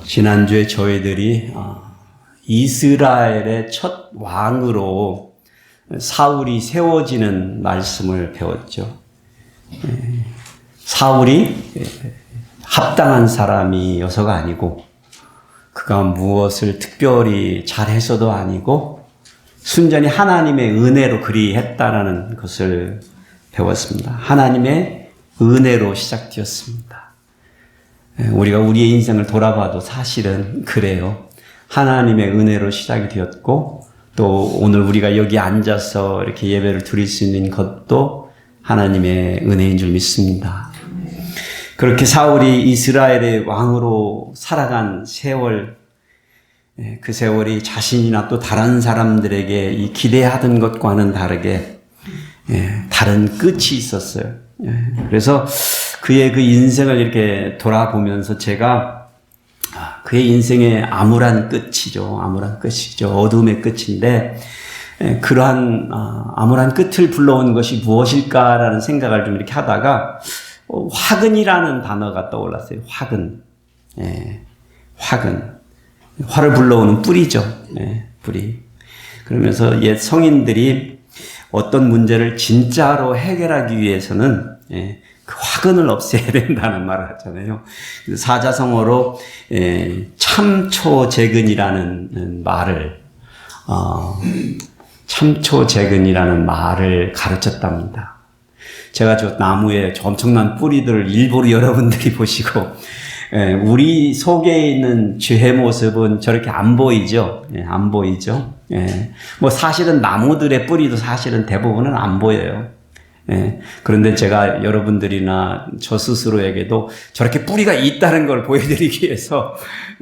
지난주에 저희들이 이스라엘의 첫 왕으로 사울이 세워지는 말씀을 배웠죠. 사울이 합당한 사람이어서가 아니고 그가 무엇을 특별히 잘해서도 아니고 순전히 하나님의 은혜로 그리했다라는 것을 배웠습니다. 하나님의 은혜로 시작되었습니다. 우리가 우리의 인생을 돌아봐도 사실은 그래요. 하나님의 은혜로 시작이 되었고 또 오늘 우리가 여기 앉아서 이렇게 예배를 드릴 수 있는 것도 하나님의 은혜인 줄 믿습니다. 그렇게 사울이 이스라엘의 왕으로 살아간 세월, 그 세월이 자신이나 또 다른 사람들에게 이 기대하던 것과는 다르게 다른 끝이 있었어요. 그래서 그의 그 인생을 이렇게 돌아보면서 제가 그의 인생의 암울한 끝이죠. 암울한 끝이죠. 어둠의 끝인데 그러한 암울한 끝을 불러온 것이 무엇일까라는 생각을 좀 이렇게 하다가 화근이라는 단어가 떠올랐어요. 화근. 화근. 화를 불러오는 뿌리죠. 뿌리. 그러면서 옛 성인들이 어떤 문제를 진짜로 해결하기 위해서는 그 화근을 없애야 된다는 말을 하잖아요. 사자성어로 참초재근이라는 말을 참초재근이라는 말을 가르쳤답니다. 제가 저 나무에 저 엄청난 뿌리들을 일부러 여러분들이 보시고 우리 속에 있는 죄의 모습은 저렇게 안 보이죠. 안 보이죠. 뭐 사실은 나무들의 뿌리도 사실은 대부분은 안 보여요. 그런데 제가 여러분들이나 저 스스로에게도 저렇게 뿌리가 있다는 걸 보여드리기 위해서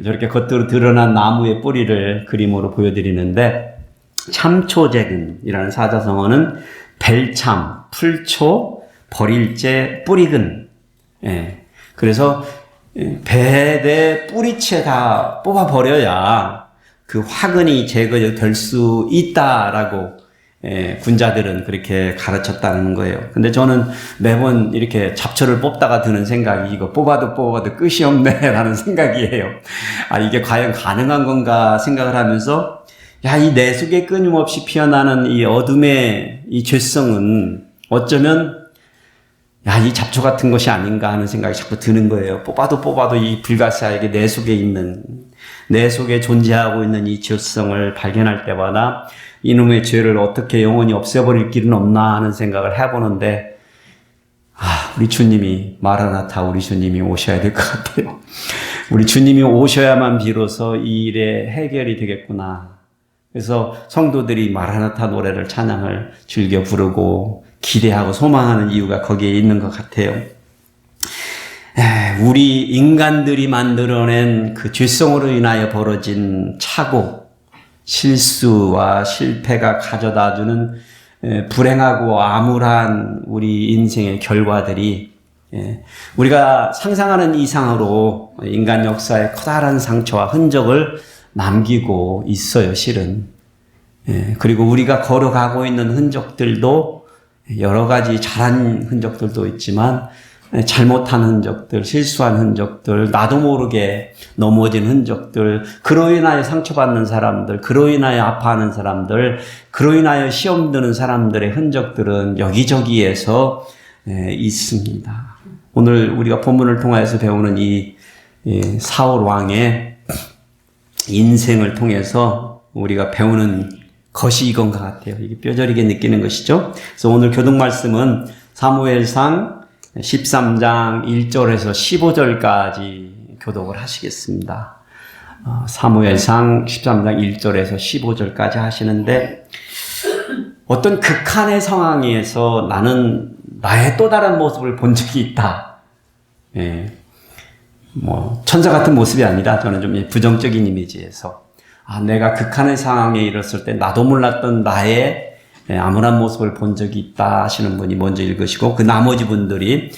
저렇게 겉으로 드러난 나무의 뿌리를 그림으로 보여드리는데 참초재근이라는 사자성어는 벨참, 풀초, 버릴제, 뿌리근. 그래서 배대 뿌리채 다 뽑아버려야 그 화근이 제거될 수 있다라고 군자들은 그렇게 가르쳤다는 거예요. 근데 저는 매번 이렇게 잡초를 뽑다가 드는 생각이 이거 뽑아도 끝이 없네라는 생각이에요. 이게 과연 가능한 건가 생각을 하면서 이 내 속에 끊임없이 피어나는 이 어둠의 이 죄성은 어쩌면 이 잡초 같은 것이 아닌가 하는 생각이 자꾸 드는 거예요. 뽑아도 이 불가사에게 내 속에 존재하고 있는 이 죄성을 발견할 때마다 이놈의 죄를 어떻게 영원히 없애버릴 길은 없나 하는 생각을 해보는데 우리 주님이 마라나타 우리 주님이 오셔야 될 것 같아요. 우리 주님이 오셔야만 비로소 이 일의 해결이 되겠구나. 그래서 성도들이 마라나타 노래를 찬양을 즐겨 부르고 기대하고 소망하는 이유가 거기에 있는 것 같아요. 우리 인간들이 만들어낸 그 죄성으로 인하여 벌어진 착오, 실수와 실패가 가져다주는 불행하고 암울한 우리 인생의 결과들이 우리가 상상하는 이상으로 인간 역사에 커다란 상처와 흔적을 남기고 있어요, 실은. 그리고 우리가 걸어가고 있는 흔적들도 여러 가지 잘한 흔적들도 있지만 잘못한 흔적들, 실수한 흔적들, 나도 모르게 넘어진 흔적들, 그로 인하여 상처받는 사람들, 그로 인하여 아파하는 사람들, 그로 인하여 시험 드는 사람들의 흔적들은 여기저기에서 있습니다. 오늘 우리가 본문을 통해서 배우는 이 사울 왕의 인생을 통해서 우리가 배우는 것이 이건 것 같아요. 이게 뼈저리게 느끼는 것이죠. 그래서 오늘 교독 말씀은 사무엘상 13장 1절에서 15절까지 교독을 하시겠습니다. 사무엘상 13장 1절에서 15절까지 하시는데 어떤 극한의 상황에서 나는 나의 또 다른 모습을 본 적이 있다. 천사 같은 모습이 아니라 저는 좀 부정적인 이미지에서 내가 극한의 상황에 이르렀을 때 나도 몰랐던 나의 암울한 모습을 본 적이 있다 하시는 분이 먼저 읽으시고 그 나머지 분들이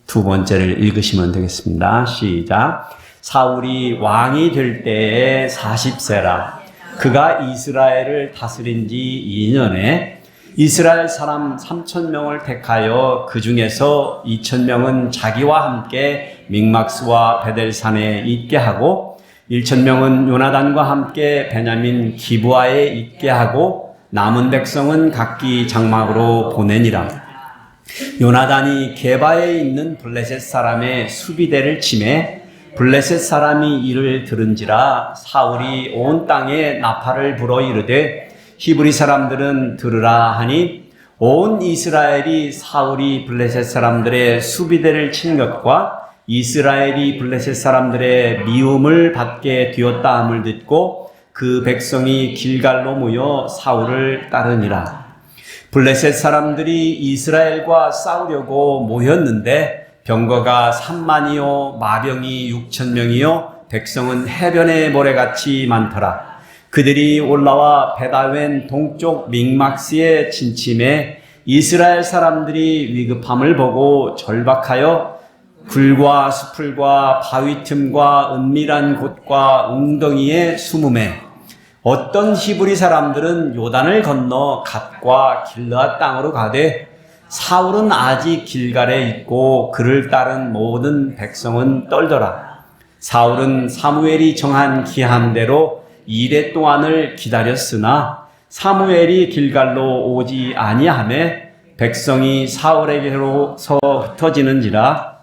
두 번째를 읽으시면 되겠습니다. 시작. 사울이 왕이 될 때에 40세라. 그가 이스라엘을 다스린 지 2년에 이스라엘 사람 3,000명을 택하여 그 중에서 2,000명은 자기와 함께 믹막스와 베델산에 있게 하고 1,000명은 요나단과 함께 베냐민 기브아에 있게 하고 남은 백성은 각기 장막으로 보내니라. 요나단이 게바에 있는 블레셋 사람의 수비대를 치매 블레셋 사람이 이를 들은지라 사울이 온 땅에 나팔을 불어 이르되 히브리 사람들은 들으라 하니 온 이스라엘이 사울이 블레셋 사람들의 수비대를 친 것과 이스라엘이 블레셋 사람들의 미움을 받게 되었다 함을 듣고 그 백성이 길갈로 모여 사울을 따르니라. 블레셋 사람들이 이스라엘과 싸우려고 모였는데 병거가 3만이요 마병이 6,000명이요 백성은 해변의 모래같이 많더라. 그들이 올라와 베다웬 동쪽 믹막스에 진침해 이스라엘 사람들이 위급함을 보고 절박하여 굴과 수풀과 바위 틈과 은밀한 곳과 웅덩이에 숨음해 어떤 히브리 사람들은 요단을 건너 갓과 길르앗 땅으로 가되 사울은 아직 길갈에 있고 그를 따른 모든 백성은 떨더라. 사울은 사무엘이 정한 기한대로 이레 동안을 기다렸으나 사무엘이 길갈로 오지 아니하매 백성이 사울에게로서 흩어지는지라.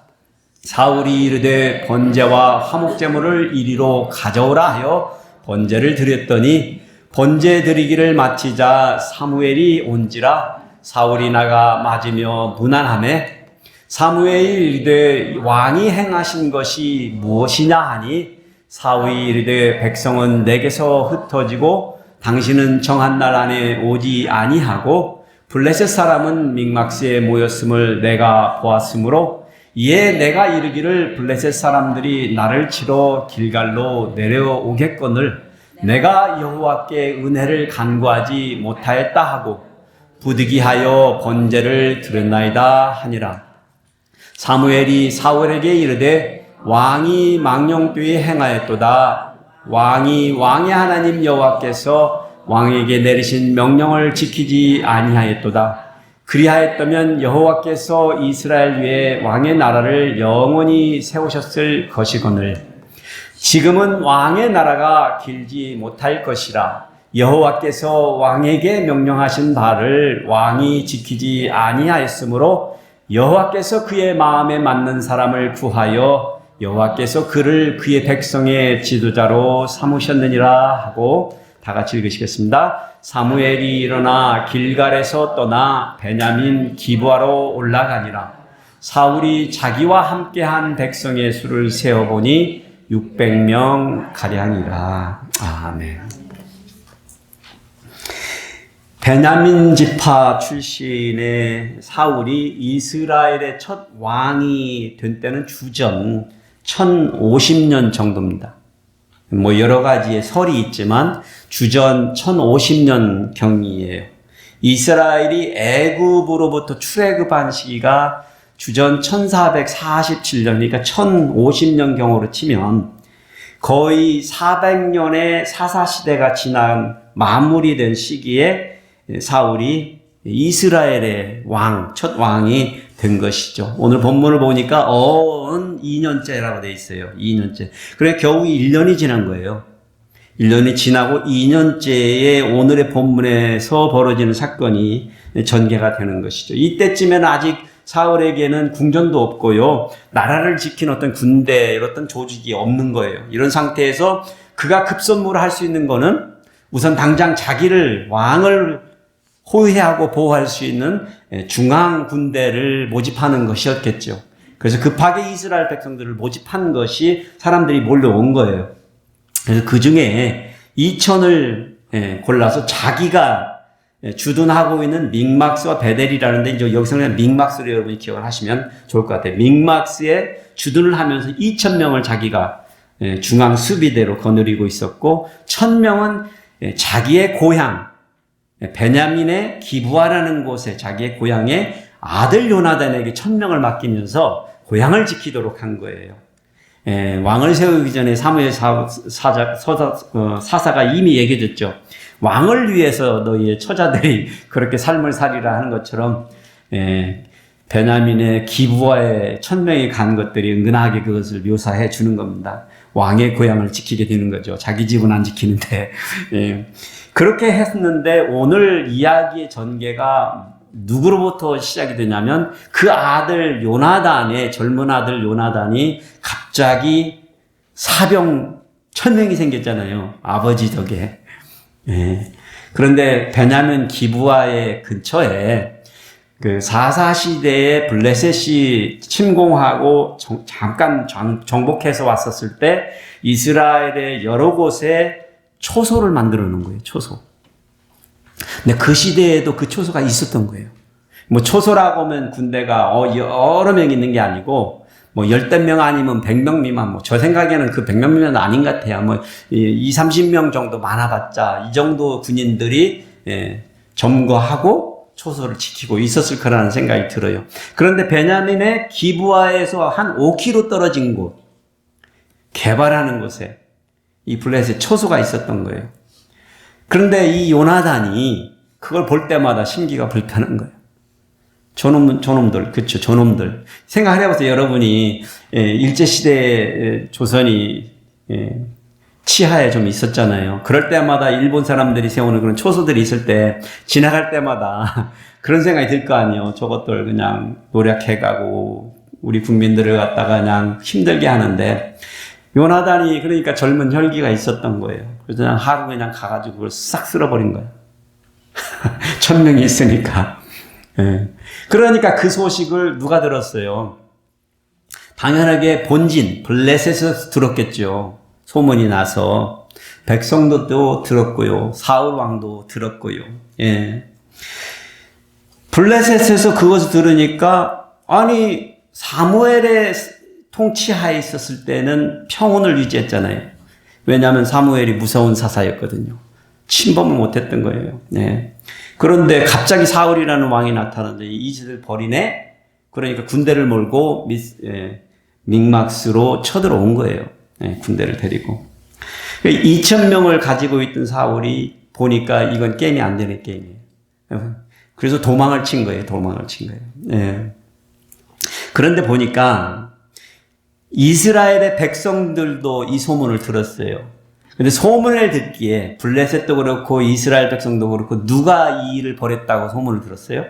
사울이 이르되 번제와 화목제물을 이리로 가져오라 하여 번제를 드렸더니 번제 드리기를 마치자 사무엘이 온지라. 사울이 나가 맞으며 무난하매 사무엘이 이르되 왕이 행하신 것이 무엇이냐 하니 사울이 이르되 백성은 내게서 흩어지고 당신은 정한 날 안에 오지 아니하고 블레셋 사람은 믹막스에 모였음을 내가 보았으므로 이에 내가 이르기를 블레셋 사람들이 나를 치러 길갈로 내려오겠거늘 내가 여호와께 은혜를 간구하지 못하였다 하고 부득이하여 번제를 드렸나이다 하니라. 사무엘이 사울에게 이르되 왕이 망령되이 행하였도다. 왕이 왕의 하나님 여호와께서 왕에게 내리신 명령을 지키지 아니하였도다. 그리하였다면 여호와께서 이스라엘 위에 왕의 나라를 영원히 세우셨을 것이거늘 지금은 왕의 나라가 길지 못할 것이라. 여호와께서 왕에게 명령하신 바를 왕이 지키지 아니하였으므로 여호와께서 그의 마음에 맞는 사람을 구하여 여호와께서 그를 그의 백성의 지도자로 삼으셨느니라 하고 다 같이 읽으시겠습니다. 사무엘이 일어나 길갈에서 떠나 베냐민 기브아로 올라가니라. 사울이 자기와 함께한 백성의 수를 세어보니 600명 가량이라. 아멘. 베냐민 지파 출신의 사울이 이스라엘의 첫 왕이 된 때는 주전 1050년 정도입니다. 뭐 여러 가지의 설이 있지만 주전 1050년 경이에요. 이스라엘이 애굽으로부터 출애굽한 시기가 주전 1447년, 그러니까 1050년 경으로 치면 거의 400년의 사사시대가 지난 마무리된 시기에 사울이 이스라엘의 첫 왕이 된 것이죠. 오늘 본문을 보니까 어언 2년째라고 되어 있어요. 2년째. 그래 겨우 1년이 지난 거예요. 1년이 지나고 2년째에 오늘의 본문에서 벌어지는 사건이 전개가 되는 것이죠. 이때쯤에는 아직 사울에게는 궁전도 없고요. 나라를 지킨 어떤 군대, 어떤 조직이 없는 거예요. 이런 상태에서 그가 급선무를 할 수 있는 거는 우선 당장 자기를 왕을 호위하고 보호할 수 있는 중앙 군대를 모집하는 것이었겠죠. 그래서 급하게 이스라엘 백성들을 모집한 것이 사람들이 몰려온 거예요. 그래서 그 중에 2천을 골라서 자기가 주둔하고 있는 믹막스와 베델이라는데 이제 여기서는 믹막스를 여러분이 기억을 하시면 좋을 것 같아요. 믹막스에 주둔을 하면서 2,000명을 자기가 중앙 수비대로 거느리고 있었고 1,000명은 자기의 고향 베냐민의 기브아라는 곳에 자기의 고향의 아들 요나단에게 1,000명을 맡기면서 고향을 지키도록 한 거예요. 왕을 세우기 전에 사무엘 사사가 이미 얘기해줬죠. 왕을 위해서 너희의 처자들이 그렇게 삶을 살이라 하는 것처럼 베냐민의 기부하에 1000명이 간 것들이 은근하게 그것을 묘사해 주는 겁니다. 왕의 고향을 지키게 되는 거죠. 자기 집은 안 지키는데. 그렇게 했는데 오늘 이야기의 전개가 누구로부터 시작이 되냐면 그 아들 요나단의 젊은 아들 요나단이 갑자기 사병 1000명이 생겼잖아요. 아버지 덕에. 그런데 베냐민 기브아의 근처에 그 사사시대에 블레셋이 침공하고 잠깐 정복해서 왔었을 때 이스라엘의 여러 곳에 초소를 만들어 놓은 거예요. 초소. 근데 그 시대에도 그 초소가 있었던 거예요. 뭐 초소라고 하면 군대가 여러 명 있는 게 아니고 뭐 10명 아니면 100명 미만, 뭐 저 생각에는 그 100명 미만은 아닌 것 같아요. 뭐 30명 정도 많아봤자 이 정도 군인들이 점거하고 초소를 지키고 있었을 거라는 생각이 들어요. 그런데 베냐민의 기브아에서 한 5km 떨어진 곳, 개발하는 곳에 이 블레셋 초소가 있었던 거예요. 그런데 이 요나단이 그걸 볼 때마다 심기가 불편한 거예요. 저놈들, 그쵸, 저놈들. 생각을 해보세요. 여러분이, 일제시대 조선이, 치하에 좀 있었잖아요. 그럴 때마다 일본 사람들이 세우는 그런 초소들이 있을 때, 지나갈 때마다 그런 생각이 들 거 아니에요. 저것들 그냥 노력해가고, 우리 국민들을 갖다가 그냥 힘들게 하는데, 요나단이 그러니까 젊은 혈기가 있었던 거예요. 그래서 그냥 하루 그냥 가가지고 그걸 싹 쓸어버린 거예요. 1000명이 있으니까. 그러니까 그 소식을 누가 들었어요? 당연하게 본진, 블레셋에서 들었겠죠. 소문이 나서. 백성도 들었고요. 사울 왕도 들었고요. 블레셋에서 그것을 들으니까, 아니, 사무엘의 통치하에 있었을 때는 평온을 유지했잖아요. 왜냐하면 사무엘이 무서운 사사였거든요. 침범을 못했던 거예요. 그런데 갑자기 사울이라는 왕이 나타났는데 이 짓을 벌이네? 그러니까 군대를 몰고 믹막스로 쳐들어온 거예요. 군대를 데리고. 2000명을 가지고 있던 사울이 보니까 이건 게임이 안 되는 게임이에요. 그래서 도망을 친 거예요. 그런데 보니까 이스라엘의 백성들도 이 소문을 들었어요. 근데 소문을 듣기에 블레셋도 그렇고 이스라엘 백성도 그렇고 누가 이 일을 벌였다고 소문을 들었어요?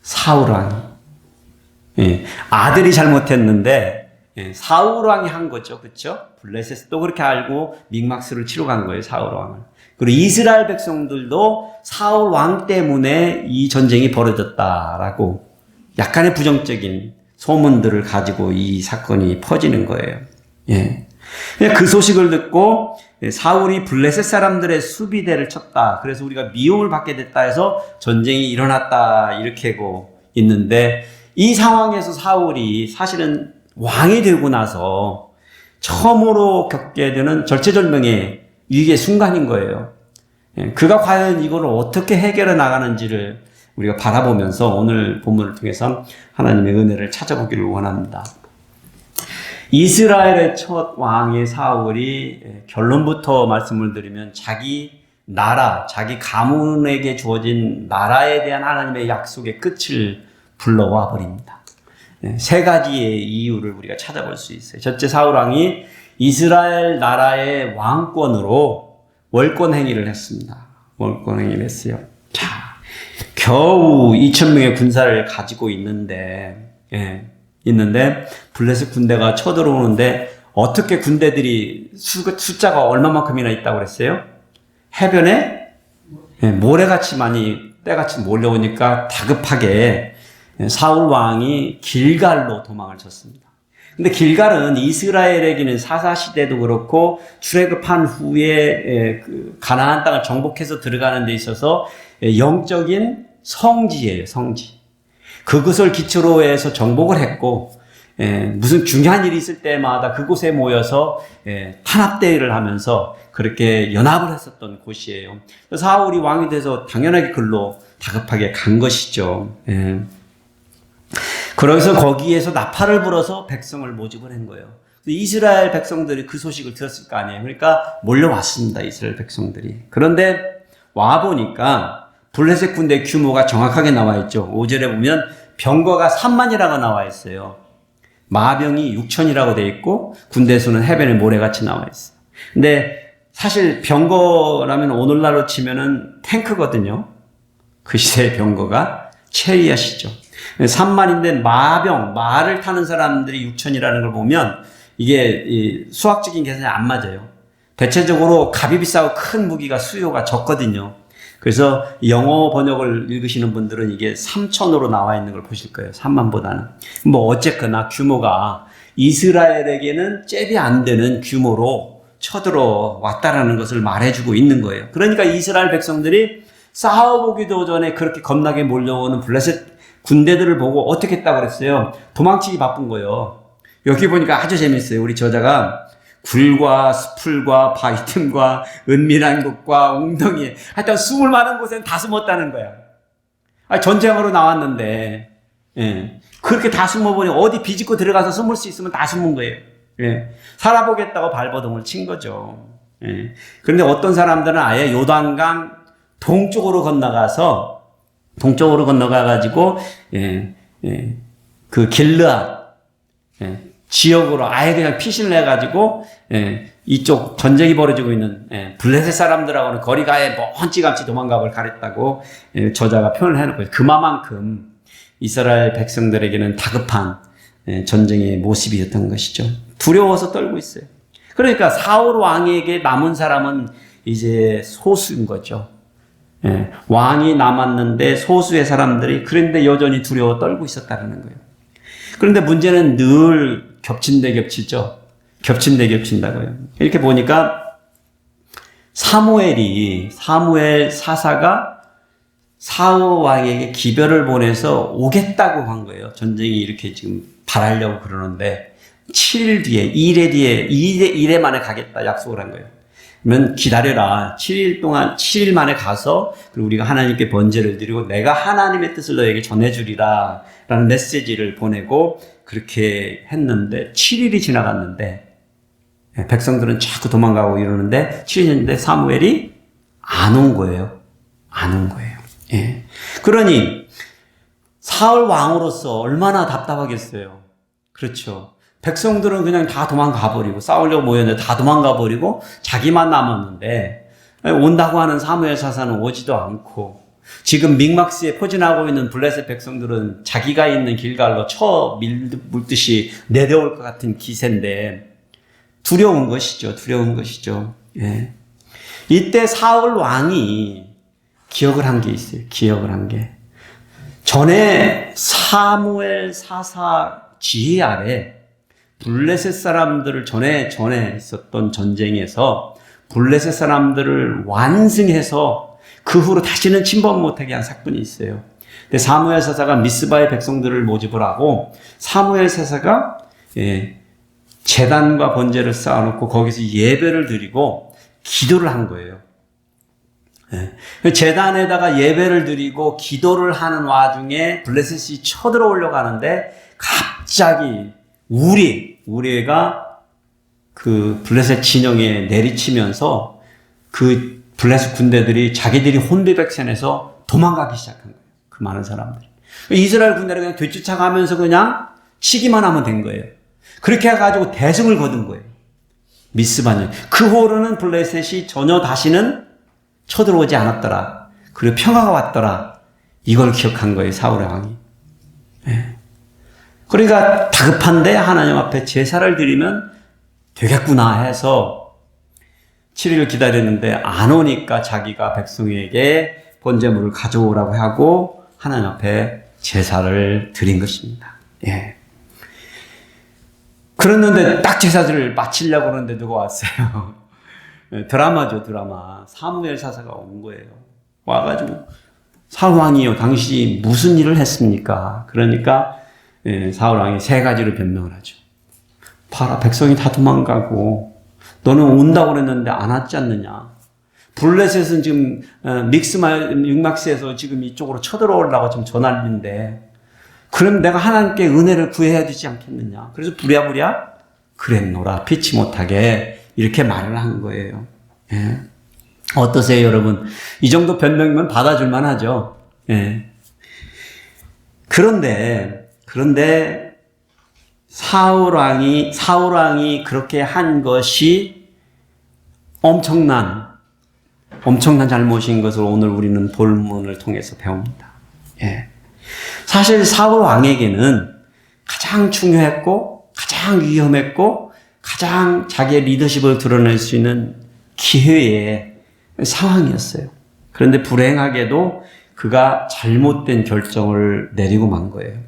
사울 왕이. 아들이 잘못했는데 사울 왕이 한 거죠. 그렇죠? 블레셋도 그렇게 알고 믹막스를 치러 간 거예요. 사울 왕을. 그리고 이스라엘 백성들도 사울 왕 때문에 이 전쟁이 벌어졌다라고 약간의 부정적인 소문들을 가지고 이 사건이 퍼지는 거예요. 그 소식을 듣고 사울이 블레셋 사람들의 수비대를 쳤다. 그래서 우리가 미움을 받게 됐다 해서 전쟁이 일어났다. 이렇게 하고 있는데 이 상황에서 사울이 사실은 왕이 되고 나서 처음으로 겪게 되는 절체절명의 위기의 순간인 거예요. 그가 과연 이걸 어떻게 해결해 나가는지를 우리가 바라보면서 오늘 본문을 통해서 하나님의 은혜를 찾아보기를 원합니다. 이스라엘의 첫 왕의 사울이 결론부터 말씀을 드리면 자기 나라, 자기 가문에게 주어진 나라에 대한 하나님의 약속의 끝을 불러와 버립니다. 세 가지의 이유를 우리가 찾아볼 수 있어요. 첫째, 사울 왕이 이스라엘 나라의 왕권으로 월권 행위를 했습니다. 월권 행위를 했어요. 자, 겨우 2000명의 군사를 가지고 있는데 블레셋 군대가 쳐들어오는데 어떻게 군대들이 숫자가 얼마만큼이나 있다고 그랬어요? 해변에 모래같이 많이 때같이 몰려오니까 다급하게 사울 왕이 길갈로 도망을 쳤습니다. 근데 길갈은 이스라엘에게는 사사시대도 그렇고 출애굽한 후에 가나안 땅을 정복해서 들어가는 데 있어서 영적인 성지예요. 성지. 그것을 기초로 해서 정복을 했고 무슨 중요한 일이 있을 때마다 그곳에 모여서 탄압대회를 하면서 그렇게 연합을 했었던 곳이에요. 사울이 왕이 돼서 당연하게 글로 다급하게 간 것이죠. 그래서 거기에서 나팔을 불어서 백성을 모집을 한 거예요. 이스라엘 백성들이 그 소식을 들었을 거 아니에요. 그러니까 몰려왔습니다. 이스라엘 백성들이. 그런데 와보니까 블레셋 군대 규모가 정확하게 나와 있죠. 5절에 보면 병거가 3만이라고 나와 있어요. 마병이 6천이라고 되어 있고 군대 수는 해변의 모래같이 나와 있어요. 근데 사실 병거라면 오늘날로 치면은 탱크거든요. 그 시대의 병거가 체리엇이죠. 3만인데 말을 타는 사람들이 6천이라는 걸 보면 이게 수학적인 계산이 안 맞아요. 대체적으로 값이 비싸고 큰 무기가 수요가 적거든요. 그래서 영어 번역을 읽으시는 분들은 이게 3천으로 나와 있는 걸 보실 거예요. 3만보다는. 뭐 어쨌거나 규모가 이스라엘에게는 잽이 안 되는 규모로 쳐들어 왔다라는 것을 말해주고 있는 거예요. 그러니까 이스라엘 백성들이 싸워보기도 전에 그렇게 겁나게 몰려오는 블레셋 군대들을 보고 어떻게 했다고 그랬어요? 도망치기 바쁜 거예요. 여기 보니까 아주 재밌어요. 우리 저자가 굴과 스풀과 바위 틈과 은밀한 곳과 웅덩이, 하여튼 숨을 많은 곳에는 다 숨었다는 거야. 전쟁으로 나왔는데, 예. 그렇게 다 숨어보니 어디 비집고 들어가서 숨을 수 있으면 다 숨은 거예요. 예. 살아보겠다고 발버둥을 친 거죠. 예. 그런데 어떤 사람들은 아예 요단강 동쪽으로 건너가가지고, 그 길르앗, 지역으로 아예 그냥 피신을 해가지고, 이쪽 전쟁이 벌어지고 있는, 블레셋 사람들하고는 거리가 아예 먼지감치 도망가볼 가랬다고, 저자가 표현을 해놓고, 그만큼 이스라엘 백성들에게는 다급한, 전쟁의 모습이었던 것이죠. 두려워서 떨고 있어요. 그러니까 사울 왕에게 남은 사람은 이제 소수인 거죠. 왕이 남았는데 소수의 사람들이 그런데 여전히 두려워 떨고 있었다는 거예요. 그런데 문제는 늘 겹친데 겹치죠. 겹친데 겹친다고요. 이렇게 보니까 사무엘 사사가 사울 왕에게 기별을 보내서 오겠다고 한 거예요. 전쟁이 이렇게 지금 발하려고 그러는데 7일 뒤에, 2일 만에 가겠다 약속을 한 거예요. 그러면 기다려라. 7일 만에 가서 그리고 우리가 하나님께 번제를 드리고 내가 하나님의 뜻을 너에게 전해주리라 라는 메시지를 보내고 그렇게 했는데 7일이 지나갔는데 백성들은 자꾸 도망가고 이러는데 7일이 됐는데 사무엘이 안 온 거예요. 안 온 거예요. 예. 그러니 사울 왕으로서 얼마나 답답하겠어요. 그렇죠. 백성들은 그냥 다 도망가 버리고 싸우려고 모였는데 다 도망가 버리고 자기만 남았는데 온다고 하는 사무엘 사사는 오지도 않고 지금 믹막스에 포진하고 있는 블레셋 백성들은 자기가 있는 길갈로 쳐 물듯이 내려올 것 같은 기세인데 두려운 것이죠. 예. 이때 사울 왕이 기억을 한 게 있어요. 기억을 한 게. 전에 사무엘 사사 지휘 아래 블레셋 사람들을 전에 있었던 전쟁에서 블레셋 사람들을 완승해서 그 후로 다시는 침범 못하게 한 사건이 있어요. 근데 사무엘 사사가 미스바의 백성들을 모집을 하고 사무엘 사사가 제단과 번제를 쌓아놓고 거기서 예배를 드리고 기도를 한 거예요. 제단에다가 예배를 드리고 기도를 하는 와중에 블레셋이 쳐들어오려고 하는데 갑자기 우리가 그 블레셋 진영에 내리치면서 그 블레셋 군대들이 자기들이 혼비백산해서 도망가기 시작한 거예요. 그 많은 사람들이. 이스라엘 군대를 그냥 뒤쫓아가면서 그냥 치기만 하면 된 거예요. 그렇게 해가지고 대승을 거둔 거예요. 미스바는. 그 후로는 블레셋이 전혀 다시는 쳐들어오지 않았더라. 그리고 평화가 왔더라. 이걸 기억한 거예요. 사울 왕이. 네. 그러니까 다급한데 하나님 앞에 제사를 드리면 되겠구나 해서 7일을 기다렸는데 안 오니까 자기가 백성에게 번제물을 가져오라고 하고 하나님 앞에 제사를 드린 것입니다. 예. 그랬는데 딱 제사를 마치려고 그러는데 누가 왔어요. 드라마죠, 드라마. 사무엘 사사가 온 거예요. 와가지고 사울 왕이요, 당신이 무슨 일을 했습니까? 그러니까 사울 왕이 세 가지로 변명을 하죠. 봐라, 백성이 다 도망가고 너는 온다고 그랬는데 안 왔지 않느냐. 블레셋은 지금 믹막스에서 지금 이쪽으로 쳐들어오려고 지금 전화인데 그럼 내가 하나님께 은혜를 구해야 되지 않겠느냐. 그래서 부랴부랴 그랬노라. 피치 못하게 이렇게 말을 한 거예요. 예. 어떠세요, 여러분? 이 정도 변명이면 받아줄 만하죠. 예. 그런데 사울 왕이 그렇게 한 것이 엄청난 잘못인 것을 오늘 우리는 본문을 통해서 배웁니다. 예. 사실 사울 왕에게는 가장 중요했고, 가장 위험했고, 가장 자기의 리더십을 드러낼 수 있는 기회의 상황이었어요. 그런데 불행하게도 그가 잘못된 결정을 내리고 만 거예요.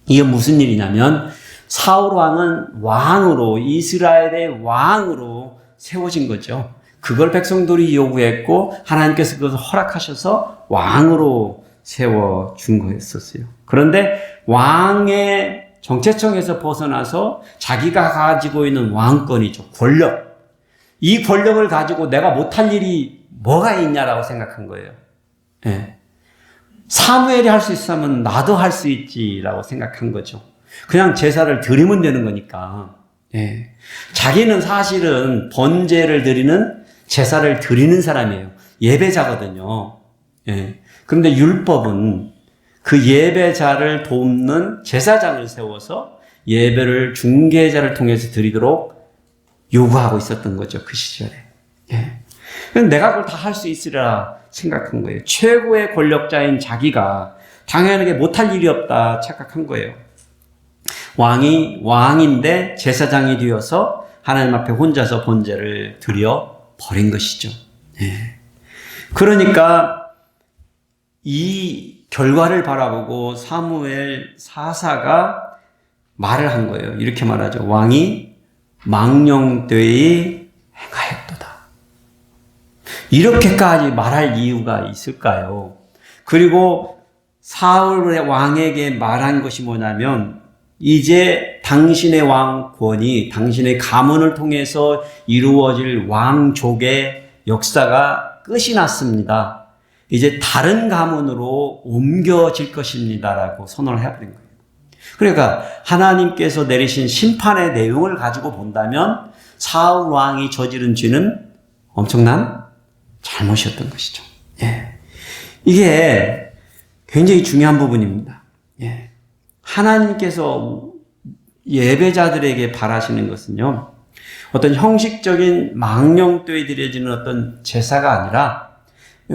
이게 무슨 일이냐면 사울 왕은 왕으로, 이스라엘의 왕으로 세워진 거죠. 그걸 백성들이 요구했고 하나님께서 그것을 허락하셔서 왕으로 세워준 거였었어요. 그런데 왕의 정체성에서 벗어나서 자기가 가지고 있는 왕권이죠. 권력. 이 권력을 가지고 내가 못할 일이 뭐가 있냐라고 생각한 거예요. 예. 사무엘이 할 수 있으면 나도 할 수 있지라고 생각한 거죠. 그냥 제사를 드리면 되는 거니까. 예. 자기는 사실은 번제를 드리는 제사를 드리는 사람이에요. 예배자거든요. 예. 그런데 율법은 그 예배자를 돕는 제사장을 세워서 예배를 중개자를 통해서 드리도록 요구하고 있었던 거죠. 그 시절에. 예. 내가 그걸 다 할 수 있으리라 생각한 거예요. 최고의 권력자인 자기가 당연하게 못할 일이 없다 착각한 거예요. 왕인데 제사장이 되어서 하나님 앞에 혼자서 번제를 드려 버린 것이죠. 예. 그러니까 이 결과를 바라보고 사무엘 사사가 말을 한 거예요. 이렇게 말하죠. 왕이 망령되이 행하였도다. 이렇게까지 말할 이유가 있을까요? 그리고 사울 왕에게 말한 것이 뭐냐면 이제 당신의 왕권이 당신의 가문을 통해서 이루어질 왕족의 역사가 끝이 났습니다. 이제 다른 가문으로 옮겨질 것입니다라고 선언을 해버린 거예요. 그러니까 하나님께서 내리신 심판의 내용을 가지고 본다면 사울 왕이 저지른 죄는 엄청난 잘못이었던 것이죠. 예. 이게 굉장히 중요한 부분입니다. 예. 하나님께서 예배자들에게 바라시는 것은요, 어떤 형식적인 망령되이 드려지는 어떤 제사가 아니라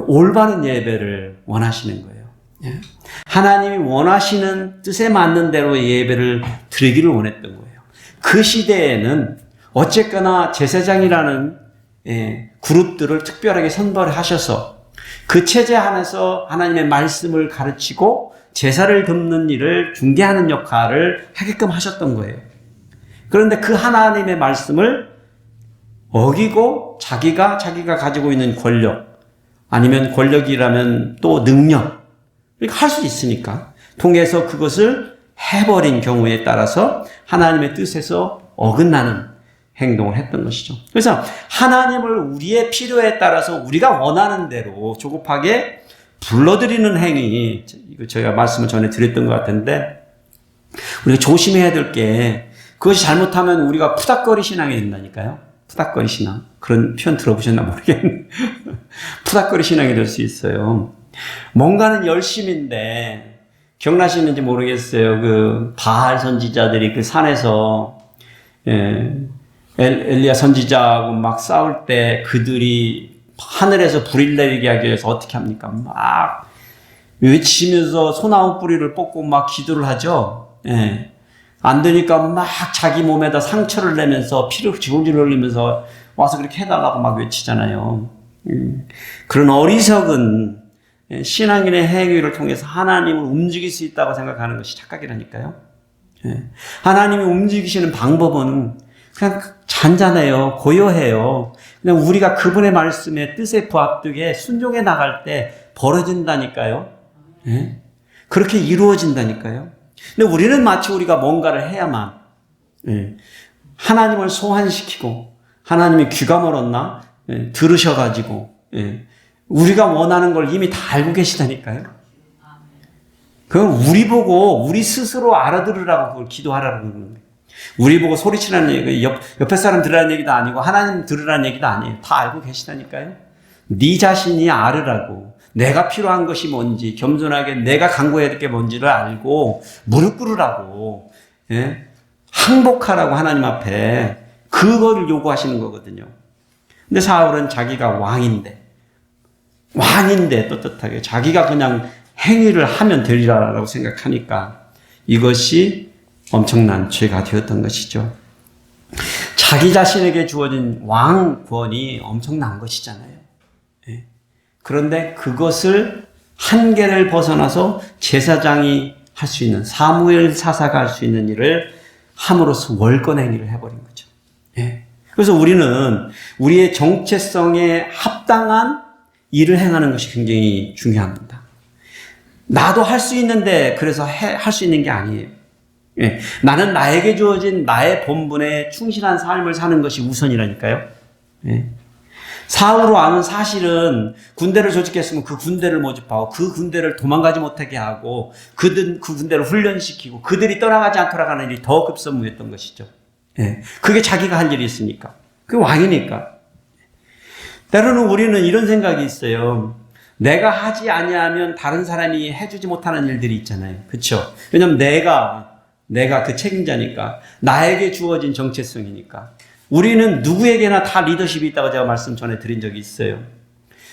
올바른 예배를 원하시는 거예요. 예. 하나님이 원하시는 뜻에 맞는 대로 예배를 드리기를 원했던 거예요. 그 시대에는 어쨌거나 제사장이라는 그룹들을 특별하게 선발하셔서 그 체제 안에서 하나님의 말씀을 가르치고 제사를 덮는 일을 중개하는 역할을 하게끔 하셨던 거예요. 그런데 그 하나님의 말씀을 어기고 자기가 가지고 있는 권력, 아니면 권력이라면 또 능력, 할 수 있으니까 통해서 그것을 해버린 경우에 따라서 하나님의 뜻에서 어긋나는 행동을 했던 것이죠. 그래서 하나님을 우리의 필요에 따라서 우리가 원하는 대로 조급하게 불러들이는 행위, 이거 제가 말씀을 전에 드렸던 것 같은데, 우리가 조심해야 될 게, 그것이 잘못하면 우리가 푸닥거리 신앙이 된다니까요. 푸닥거리 신앙. 그런 표현 들어보셨나 모르겠는데 푸닥거리 신앙이 될 수 있어요. 뭔가는 열심인데, 기억나시는지 모르겠어요. 그 바알 선지자들이 그 산에서 엘리야 선지자하고 막 싸울 때 그들이 하늘에서 불을 내리게 하기 위해서 어떻게 합니까? 막 외치면서 소나무 뿌리를 뽑고 막 기도를 하죠. 예. 안 되니까 막 자기 몸에다 상처를 내면서 피를 질질 흘리면서 와서 그렇게 해달라고 막 외치잖아요. 그런 어리석은 신앙인의 행위를 통해서 하나님을 움직일 수 있다고 생각하는 것이 착각이라니까요. 예. 하나님이 움직이시는 방법은 그냥 잔잔해요. 고요해요. 그냥 우리가 그분의 말씀에 뜻에 부합되게 순종해 나갈 때 벌어진다니까요. 예? 그렇게 이루어진다니까요. 근데 우리는 마치 우리가 뭔가를 해야만 하나님을 소환시키고 하나님이 귀가 멀었나? 들으셔가지고 우리가 원하는 걸 이미 다 알고 계시다니까요. 그건 우리 보고 우리 스스로 알아들으라고 그걸 기도하라고 그러는 거예요. 우리 보고 소리치라는 얘기, 옆에 사람 들으라는 얘기도 아니고 하나님 들으라는 얘기도 아니에요. 다 알고 계시다니까요. 네 자신이 알으라고. 내가 필요한 것이 뭔지 겸손하게 내가 간구해야 될 게 뭔지를 알고 무릎 꿇으라고. 예? 항복하라고 하나님 앞에 그거를 요구하시는 거거든요. 근데 사울은 자기가 왕인데 떳떳하게 자기가 그냥 행위를 하면 되리라라고 생각하니까 이것이 엄청난 죄가 되었던 것이죠. 자기 자신에게 주어진 왕권이 엄청난 것이잖아요. 예. 그런데 그것을 한계를 벗어나서 제사장이 할 수 있는, 사무엘 사사가 할 수 있는 일을 함으로써 월권 행위를 해버린 거죠. 예. 그래서 우리는 우리의 정체성에 합당한 일을 행하는 것이 굉장히 중요합니다. 나도 할 수 있는데 그래서 할 수 있는 게 아니에요. 예. 나는 나에게 주어진 나의 본분에 충실한 삶을 사는 것이 우선이라니까요. 예. 사울 왕은 사실은 군대를 조직했으면 그 군대를 모집하고 그 군대를 도망가지 못하게 하고 그 군대를 훈련시키고 그들이 떠나가지 않도록 하는 일이 더 급선무였던 것이죠. 예. 그게 자기가 할 일이 있으니까. 그게 왕이니까. 때로는 우리는 이런 생각이 있어요. 내가 하지 아니하면 다른 사람이 해주지 못하는 일들이 있잖아요. 그렇죠? 왜냐하면 내가 그 책임자니까. 나에게 주어진 정체성이니까. 우리는 누구에게나 다 리더십이 있다고 제가 말씀 전에 드린 적이 있어요.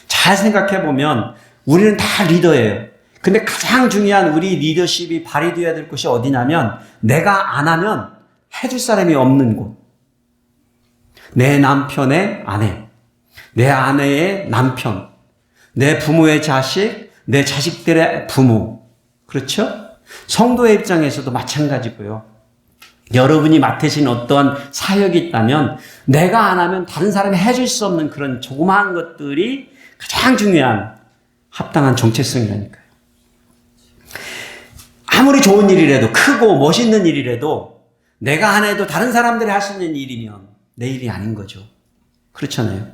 잘 생각해 보면 우리는 다 리더예요. 근데 가장 중요한 우리 리더십이 발휘되어야 될 곳이 어디냐면 내가 안 하면 해줄 사람이 없는 곳. 내 남편의 아내, 내 아내의 남편, 내 부모의 자식, 내 자식들의 부모. 그렇죠? 성도의 입장에서도 마찬가지고요. 여러분이 맡으신 어떤 사역이 있다면 내가 안 하면 다른 사람이 해줄 수 없는 그런 조그마한 것들이 가장 중요한 합당한 정체성이라니까요. 아무리 좋은 일이라도 크고 멋있는 일이라도 내가 안 해도 다른 사람들이 할 수 있는 일이면 내 일이 아닌 거죠. 그렇잖아요.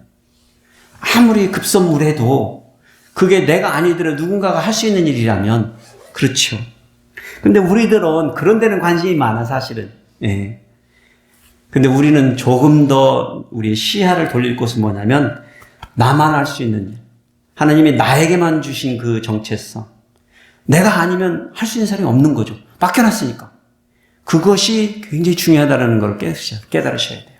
아무리 급선무해도 그게 내가 아니더라도 누군가가 할 수 있는 일이라면 그렇죠. 근데 우리들은 그런 데는 관심이 많아 사실은. 예. 근데 우리는 조금 더 우리의 시야를 돌릴 곳은 뭐냐면 나만 할 수 있는 일. 하나님이 나에게만 주신 그 정체성. 내가 아니면 할 수 있는 사람이 없는 거죠. 맡겨놨으니까. 그것이 굉장히 중요하다는 걸 깨달으셔야 돼요.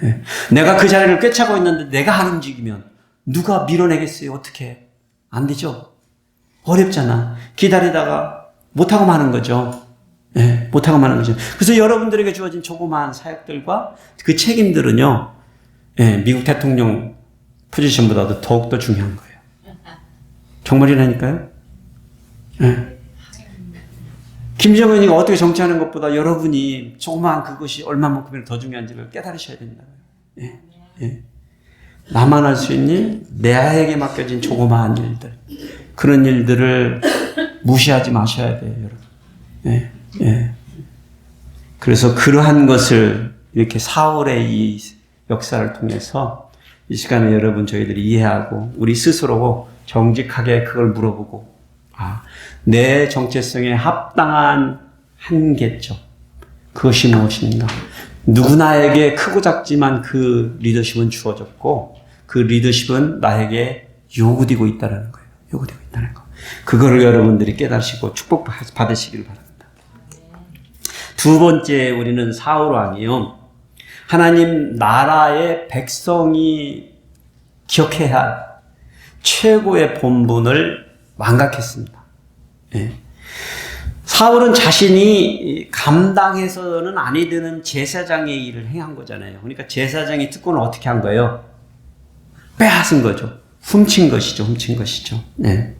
예. 내가 그 자리를 꿰차고 있는데 내가 안 움직이면 누가 밀어내겠어요? 어떻게? 안 되죠? 어렵잖아. 기다리다가 못하고 마는 거죠. 예, 못하고 마는 거죠. 그래서 여러분들에게 주어진 조그마한 사역들과 그 책임들은요, 예, 미국 대통령 포지션보다도 더욱더 중요한 거예요. 정말이라니까요. 예. 김정은이가 어떻게 정치하는 것보다 여러분이 조그마한 그것이 얼마만큼이나 더 중요한지를 깨달으셔야 된다. 예, 예. 나만 할 수 있는 내에게 맡겨진 조그마한 일들, 그런 일들을 무시하지 마셔야 돼요, 여러분. 예, 예. 그래서 그러한 것을 이렇게 사울의 이 역사를 통해서 이 시간에 여러분 저희들이 이해하고 우리 스스로 정직하게 그걸 물어보고, 내 정체성에 합당한 한계점, 그것이 무엇인가? 누구나에게 크고 작지만 그 리더십은 주어졌고 그 리더십은 나에게 요구되고 있다는 거예요. 요구되고 있다는 거. 그거를 여러분들이 깨달으시고 축복 받으시길 바랍니다. 두 번째, 우리는 사울 왕이요, 하나님 나라의 백성이 기억해야 할 최고의 본분을 망각했습니다. 예. 사울은 자신이 감당해서는 아니 되는 제사장의 일을 행한 거잖아요. 그러니까 제사장의 특권을 어떻게 한 거예요? 빼앗은 거죠. 훔친 것이죠. 네.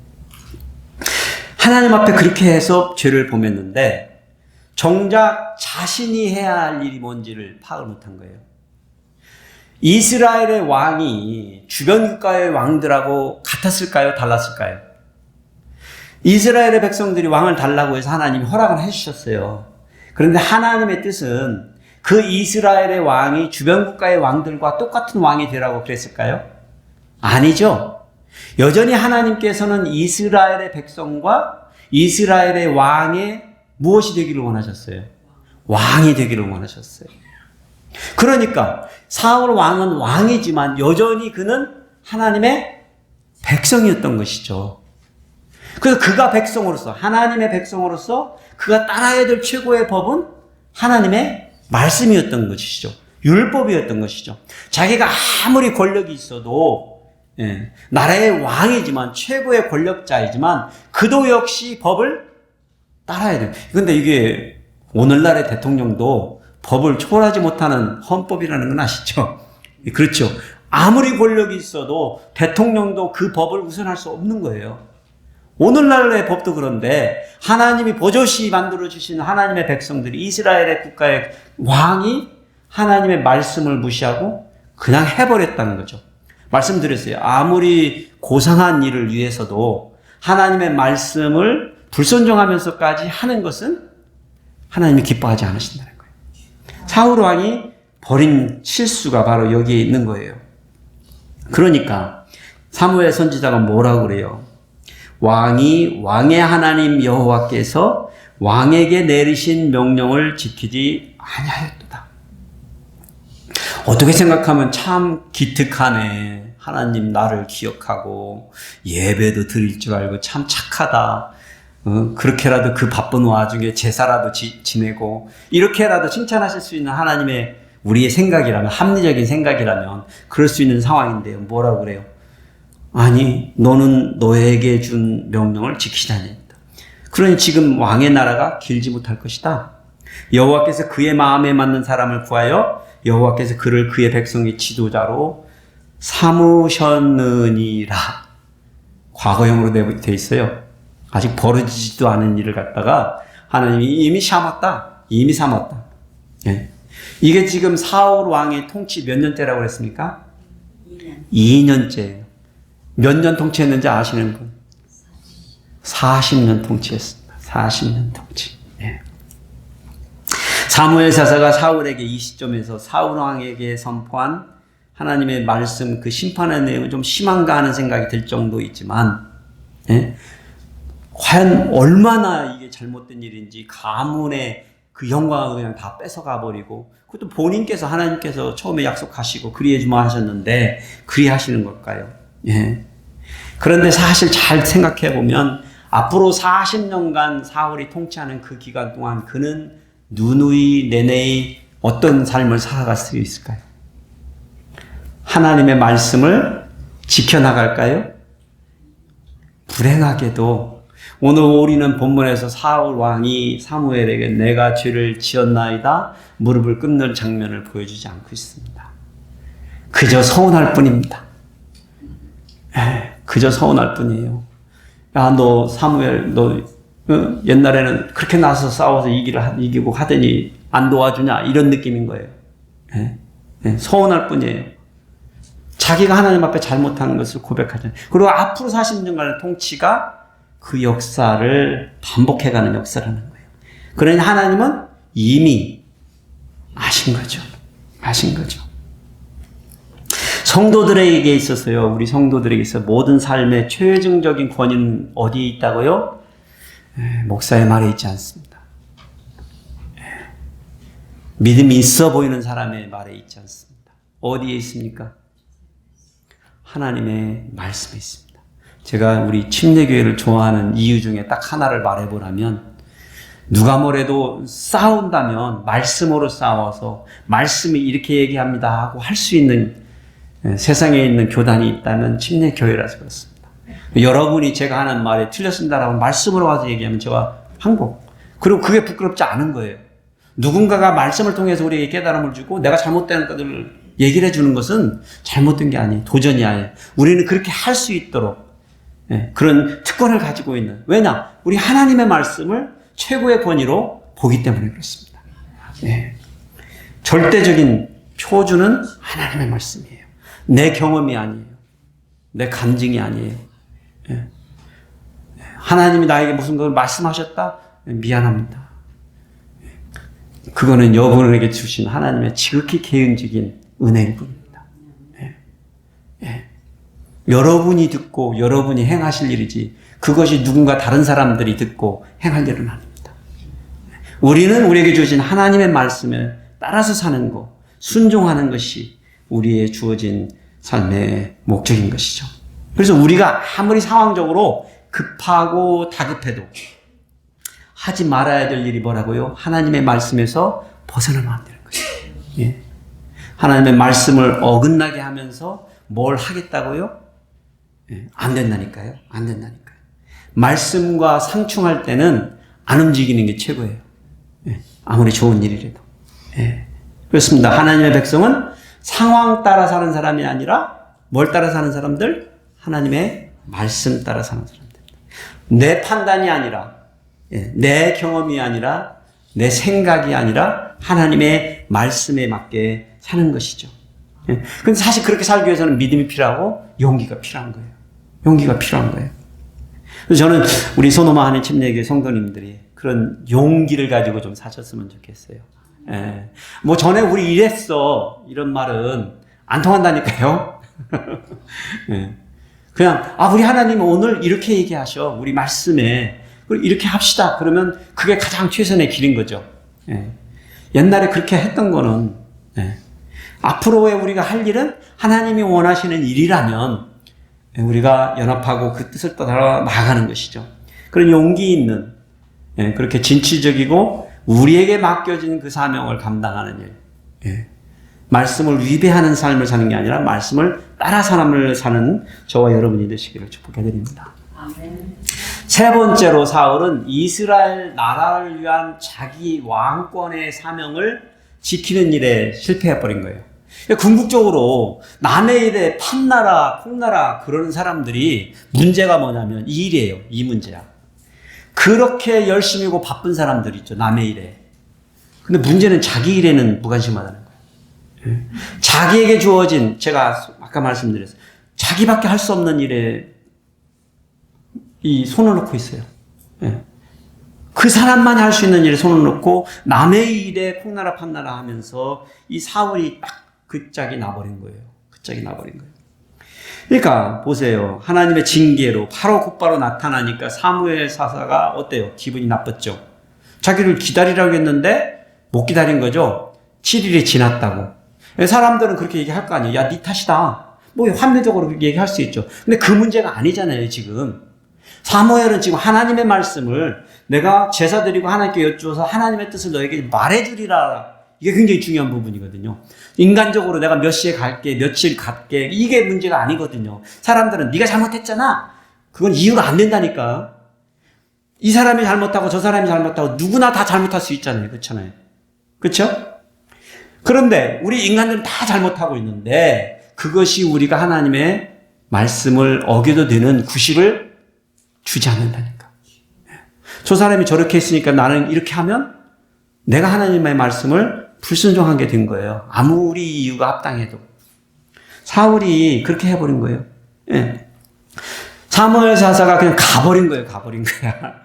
하나님 앞에 그렇게 해서 죄를 범했는데 정작 자신이 해야 할 일이 뭔지를 파악을 못한 거예요. 이스라엘의 왕이 주변 국가의 왕들하고 같았을까요? 달랐을까요? 이스라엘의 백성들이 왕을 달라고 해서 하나님이 허락을 해주셨어요. 그런데 하나님의 뜻은 그 이스라엘의 왕이 주변 국가의 왕들과 똑같은 왕이 되라고 그랬을까요? 아니죠. 여전히 하나님께서는 이스라엘의 백성과 이스라엘의 왕의 무엇이 되기를 원하셨어요? 왕이 되기를 원하셨어요. 그러니까 사울 왕은 왕이지만 여전히 그는 하나님의 백성이었던 것이죠. 그래서 그가 백성으로서, 하나님의 백성으로서 그가 따라야 될 최고의 법은 하나님의 말씀이었던 것이죠. 율법이었던 것이죠. 자기가 아무리 권력이 있어도 나라의 왕이지만 최고의 권력자이지만 그도 역시 법을 따라야 돼요. 그런데 이게 오늘날의 대통령도 법을 초월하지 못하는 헌법이라는 건 아시죠? 그렇죠. 아무리 권력이 있어도 대통령도 그 법을 우선할 수 없는 거예요. 오늘날의 법도 그런데 하나님이 버젓이 만들어주신 하나님의 백성들이 이스라엘의 국가의 왕이 하나님의 말씀을 무시하고 그냥 해버렸다는 거죠. 말씀드렸어요. 아무리 고상한 일을 위해서도 하나님의 말씀을 불순종하면서까지 하는 것은 하나님이 기뻐하지 않으신다는 거예요. 사울 왕이 벌인 실수가 바로 여기에 있는 거예요. 그러니까 사무엘 선지자가 뭐라고 그래요? 왕이 왕의 하나님 여호와께서 왕에게 내리신 명령을 지키지 아니하였도다. 어떻게 생각하면 참 기특하네. 하나님 나를 기억하고 예배도 드릴 줄 알고 참 착하다. 그렇게라도 그 바쁜 와중에 제사라도 지내고 이렇게라도 칭찬하실 수 있는 하나님의 우리의 생각이라면, 합리적인 생각이라면 그럴 수 있는 상황인데요. 뭐라고 그래요? 아니, 너는 너에게 준 명령을 지키지 않았다. 그러니 지금 왕의 나라가 길지 못할 것이다. 여호와께서 그의 마음에 맞는 사람을 구하여 여호와께서 그를 그의 백성의 지도자로 삼으셨느니라. 과거형으로 되어 있어요. 아직 벌어지지도 않은 일을 갖다가 하나님이 이미 삼았다. 이미 삼았다. 예. 이게 지금 사울 왕의 통치 몇 년째라고 그랬습니까? 2년째예요. 몇 년 통치했는지 아시는 분? 40년 통치했습니다. 40년 통치. 예. 사무엘 사사가 사울에게 이 시점에서 사울 왕에게 선포한 하나님의 말씀, 그 심판의 내용은 좀 심한가 하는 생각이 들 정도이지만, 예? 과연 얼마나 이게 잘못된 일인지 가문의 그 영광을 그냥 다 뺏어가 버리고, 그것도 본인께서 하나님께서 처음에 약속하시고 그리해주마 하셨는데 그리하시는 걸까요? 예. 그런데 사실 잘 생각해 보면 앞으로 40년간 사울이 통치하는 그 기간 동안 그는 누누이 내내이 어떤 삶을 살아갈 수 있을까요? 하나님의 말씀을 지켜나갈까요? 불행하게도 오늘 우리는 본문에서 사울 왕이 사무엘에게 내가 죄를 지었나이다 무릎을 꿇는 장면을 보여주지 않고 있습니다. 그저 서운할 뿐입니다. 그저 서운할 뿐이에요. 야, 너 사무엘, 너 옛날에는 그렇게 나서 싸워서 이기고 하더니 안 도와주냐 이런 느낌인 거예요. 서운할 뿐이에요. 자기가 하나님 앞에 잘못하는 것을 고백하잖아요. 그리고 앞으로 40년간의 통치가 그 역사를 반복해가는 역사라는 거예요. 그러니 하나님은 이미 아신 거죠. 아신 거죠. 성도들에게 있어서요, 우리 성도들에게 있어 모든 삶의 최종적인 권위는 어디에 있다고요? 목사의 말에 있지 않습니다. 믿음이 있어 보이는 사람의 말에 있지 않습니다. 어디에 있습니까? 하나님의 말씀에 있습니다. 제가 우리 침례교회를 좋아하는 이유 중에 딱 하나를 말해보라면, 누가 뭐래도 싸운다면 말씀으로 싸워서 말씀이 이렇게 얘기합니다 하고 할 수 있는 세상에 있는 교단이 있다면 침례교회라서 그렇습니다. 여러분이 제가 하는 말에 틀렸습니다라고 말씀으로 와서 얘기하면 제가 항복. 그리고 그게 부끄럽지 않은 거예요. 누군가가 말씀을 통해서 우리에게 깨달음을 주고 내가 잘못된 것들을 얘기를 해주는 것은 잘못된 게 아니에요. 도전이 아니에요. 우리는 그렇게 할 수 있도록 그런 특권을 가지고 있는. 왜냐? 우리 하나님의 말씀을 최고의 권위로 보기 때문에 그렇습니다. 절대적인 표준은 하나님의 말씀이에요. 내 경험이 아니에요. 내 간증이 아니에요. 하나님이 나에게 무슨 걸 말씀하셨다? 미안합니다. 그거는 여러분에게 주신 하나님의 지극히 개인적인 은혜일 뿐입니다. 여러분이 듣고 여러분이 행하실 일이지 그것이 누군가 다른 사람들이 듣고 행할 일은 아닙니다. 우리는 우리에게 주어진 하나님의 말씀에 따라서 사는 것, 순종하는 것이 우리의 주어진 삶의 목적인 것이죠. 그래서 우리가 아무리 상황적으로 급하고 다급해도 하지 말아야 될 일이 뭐라고요? 하나님의 말씀에서 벗어나면 안 되는 거예요. 예. 하나님의 말씀을 어긋나게 하면서 뭘 하겠다고요? 예. 안 된다니까요. 안 된다니까요. 말씀과 상충할 때는 안 움직이는 게 최고예요. 예. 아무리 좋은 일이라도. 예. 그렇습니다. 하나님의 백성은 상황 따라 사는 사람이 아니라 뭘 따라 사는 사람들? 하나님의 말씀 따라 사는 사람들. 내 판단이 아니라, 내 경험이 아니라, 내 생각이 아니라 하나님의 말씀에 맞게 사는 것이죠. 근데 사실 그렇게 살기 위해서는 믿음이 필요하고 용기가 필요한 거예요. 용기가 필요한 거예요. 그래서 저는 우리 소노마 하는 침례교회 성도님들이 그런 용기를 가지고 좀 사셨으면 좋겠어요. 뭐 전에 우리 이랬어 이런 말은 안 통한다니까요. 그냥 우리 하나님 오늘 이렇게 얘기하셔 우리 말씀에 이렇게 합시다 그러면 그게 가장 최선의 길인 거죠. 옛날에 그렇게 했던 거는 앞으로의 우리가 할 일은 하나님이 원하시는 일이라면 우리가 연합하고 그 뜻을 따라 나아가는 것이죠. 그런 용기 있는 그렇게 진취적이고 우리에게 맡겨진 그 사명을 감당하는 일. 말씀을 위배하는 삶을 사는 게 아니라 말씀을 따라 삶을 사는 저와 여러분이 되시기를 축복해드립니다. 아멘. 세 번째로 사울은 이스라엘 나라를 위한 자기 왕권의 사명을 지키는 일에 실패해버린 거예요. 궁극적으로 남의 일에 판나라, 폭나라 그러는 사람들이 문제가 뭐냐면 이 일이에요. 이 문제야. 그렇게 열심히고 바쁜 사람들 있죠. 남의 일에. 근데 문제는 자기 일에는 무관심하다는 거예요. 자기에게 주어진, 제가 아까 말씀드렸어요. 자기밖에 할 수 없는 일에 이 손을 놓고 있어요. 그 사람만이 할 수 있는 일에 손을 놓고 남의 일에 콩나라 판나라 하면서 이 사울이 딱 그 짝이 나버린 거예요. 그 짝이 나버린 거예요. 그러니까 보세요. 하나님의 징계로 바로 곧바로 나타나니까 사무엘 사사가 어때요? 기분이 나빴죠. 자기를 기다리라고 했는데 못 기다린 거죠. 7일이 지났다고. 사람들은 그렇게 얘기할 거 아니에요. 야, 네 탓이다. 뭐 환멸적으로 그렇게 얘기할 수 있죠. 근데 그 문제가 아니잖아요, 지금. 사무엘은 지금 하나님의 말씀을 내가 제사 드리고 하나님께 여쭈어서 하나님의 뜻을 너에게 말해주리라. 이게 굉장히 중요한 부분이거든요. 인간적으로 내가 몇 시에 갈게, 며칠 갈게, 이게 문제가 아니거든요. 사람들은 네가 잘못했잖아. 그건 이유가 안 된다니까. 이 사람이 잘못하고 저 사람이 잘못하고 누구나 다 잘못할 수 있잖아요. 그렇잖아요. 그렇죠? 그런데 우리 인간들은 다 잘못하고 있는데 그것이 우리가 하나님의 말씀을 어겨도 되는 구실을 주지 않는다니까. 저 사람이 저렇게 했으니까 나는 이렇게 하면 내가 하나님의 말씀을 불순종하게 된 거예요. 아무리 이유가 합당해도. 사울이 그렇게 해버린 거예요. 사무엘 사사가 그냥 가버린 거예요. 가버린 거야.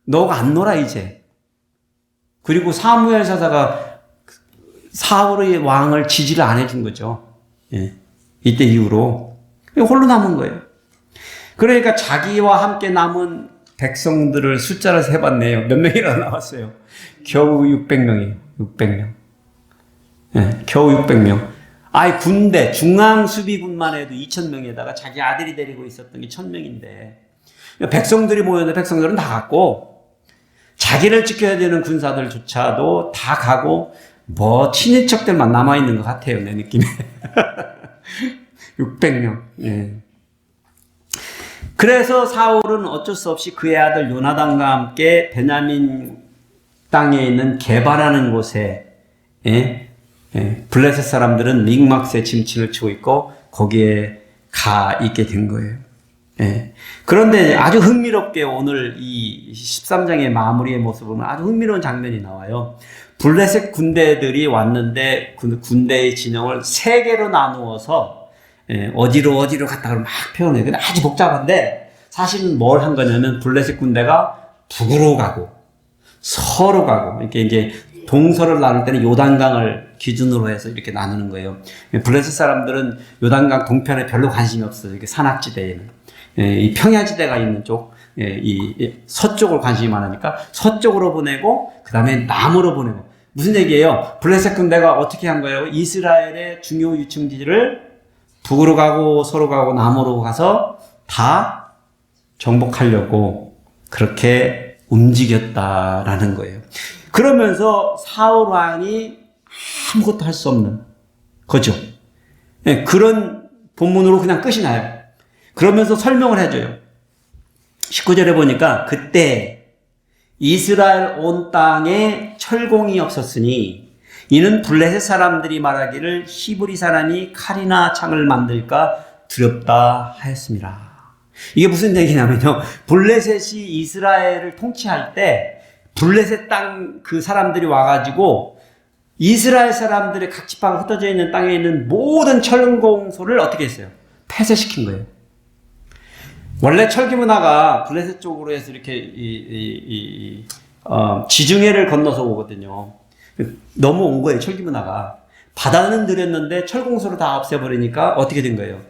너가 안 놀아 이제. 그리고 사무엘 사사가 사울의 왕을 지지를 안 해준 거죠. 이때 이후로 홀로 남은 거예요. 그러니까 자기와 함께 남은 백성들을 숫자를 세봤네요. 몇 명이나 나왔어요? 겨우 600명이에요. 600명. 겨우 600명. 아이 군대, 중앙수비군만 해도 2,000명에다가 자기 아들이 데리고 있었던 게 1,000명인데 백성들이 모였는데 백성들은 다 갔고 자기를 지켜야 되는 군사들조차도 다 가고 뭐 친인척들만 남아있는 것 같아요. 내 느낌에. 600명. 그래서 사울은 어쩔 수 없이 그의 아들 요나단과 함께 베냐민 땅에 있는 게바라는 곳에 블레셋 사람들은 믹막스에 짐승을 치고 있고 거기에 가 있게 된 거예요. 그런데 아주 흥미롭게 오늘 이 13장의 마무리의 모습을 보면 아주 흥미로운 장면이 나와요. 블레셋 군대들이 왔는데 그 군대의 진영을 3개로 나누어서 어디로 갔다 그러면 막 표현해요. 근데 아주 복잡한데 사실은 뭘 한 거냐면 블레셋 군대가 북으로 가고 서로 가고 이렇게 이제 동서를 나눌 때는 요단강을 기준으로 해서 이렇게 나누는 거예요. 블레셋 사람들은 요단강 동편에 별로 관심이 없어요. 이렇게 산악지대에는. 이 평야지대가 있는 쪽 이 서쪽을 관심이 많으니까 서쪽으로 보내고 그 다음에 남으로 보내고. 무슨 얘기예요? 블레셋 군대가 어떻게 한 거예요? 이스라엘의 중요 유충지를 북으로 가고 서로 가고 남으로 가서 다 정복하려고 그렇게 움직였다라는 거예요. 그러면서 사울 왕이 아무것도 할 수 없는 거죠. 네, 그런 본문으로 그냥 끝이 나요. 그러면서 설명을 해줘요. 19절에 보니까 그때 이스라엘 온 땅에 철공이 없었으니 이는 블레셋 사람들이 말하기를 히브리 사람이 칼이나 창을 만들까 두렵다 하였습니다. 이게 무슨 얘기냐면요. 블레셋이 이스라엘을 통치할 때 블레셋 땅 그 사람들이 와가지고 이스라엘 사람들의 각 지파가 흩어져 있는 땅에 있는 모든 철공소를 어떻게 했어요? 폐쇄시킨 거예요. 원래 철기 문화가 블레셋 쪽으로 해서 이렇게 지중해를 건너서 오거든요. 너무 온 거예요, 철기 문화가. 바다는 느렸는데 철공소를 다 없애버리니까 어떻게 된 거예요?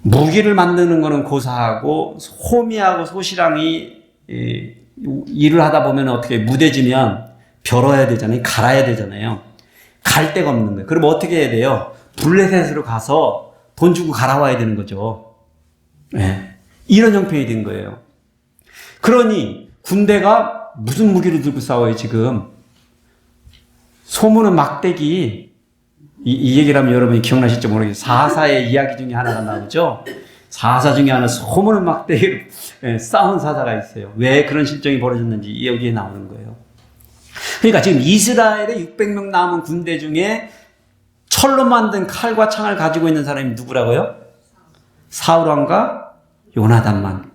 무기를 만드는 거는 고사하고 호미하고 소시랑이 일을 하다 보면 어떻게 무뎌지면 벼러야 되잖아요. 갈아야 되잖아요. 갈 데가 없는 거예요. 그럼 어떻게 해야 돼요? 블레셋으로 가서 돈 주고 갈아와야 되는 거죠. 네. 이런 형편이 된 거예요. 그러니 군대가 무슨 무기를 들고 싸워요 지금? 소문은 막대기. 이 얘기를 하면 여러분이 기억나실지 모르겠어요. 4사의 이야기 중에 하나가 나오죠. 4사 중에 하나 소문은 막대기로 싸운 사사가 있어요. 왜 그런 실정이 벌어졌는지 여기에 나오는 거예요. 그러니까 지금 이스라엘의 600명 남은 군대 중에 철로 만든 칼과 창을 가지고 있는 사람이 누구라고요? 사울 왕과 요나단만.